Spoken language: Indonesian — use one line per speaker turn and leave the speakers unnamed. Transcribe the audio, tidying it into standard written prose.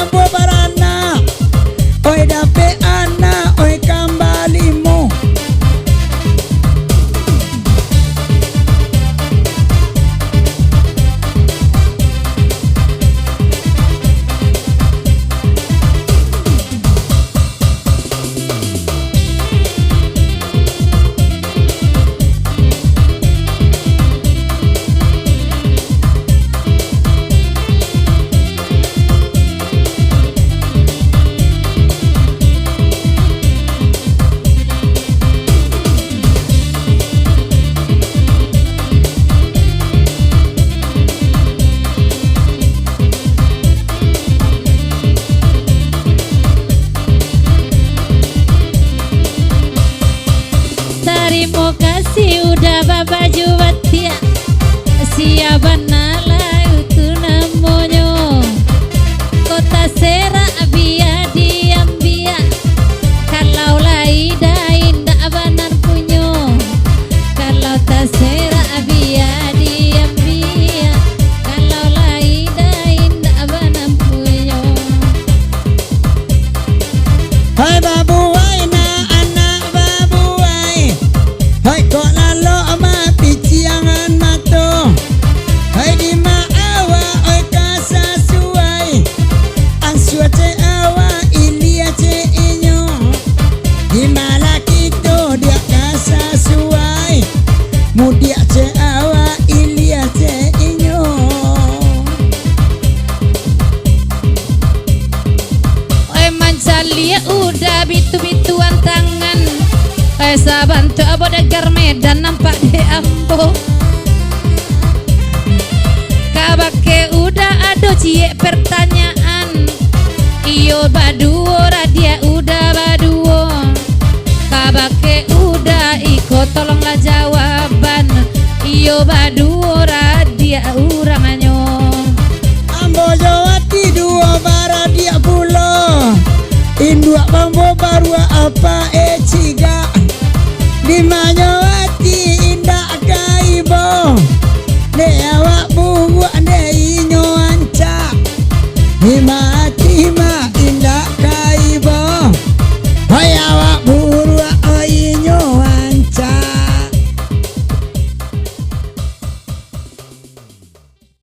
ambo barana oi dape ana oi kambalimu
Terima kasih udah Bapak Juwatia siaban nala itu namanya kota Serak biar diam biar kalau laida indah benar punya kalau tak serak biar diam biar kalau laida indah benar punya.
hai babu wai na anak babu wai hai kok lalo mati ciangan mato hai di maawa oi kasa suai ansua ce awa ilia ce inyo di malaki to dia kasa suai mudia ce awa ilia ce inyo
Oi mancalia udah bitu-bituan tangan saban tu abo degar Medan nampak di ambo kabake udah ado cie pertanyaan iyo baduo radia udah baduo kabake udah iko tolonglah jawaban iyo baduo radia uranganyo
ambo jawati dua bara dia pulo indua bambo barua apa ciga di manyawati indah kaibo de awak bubu de inyo anca di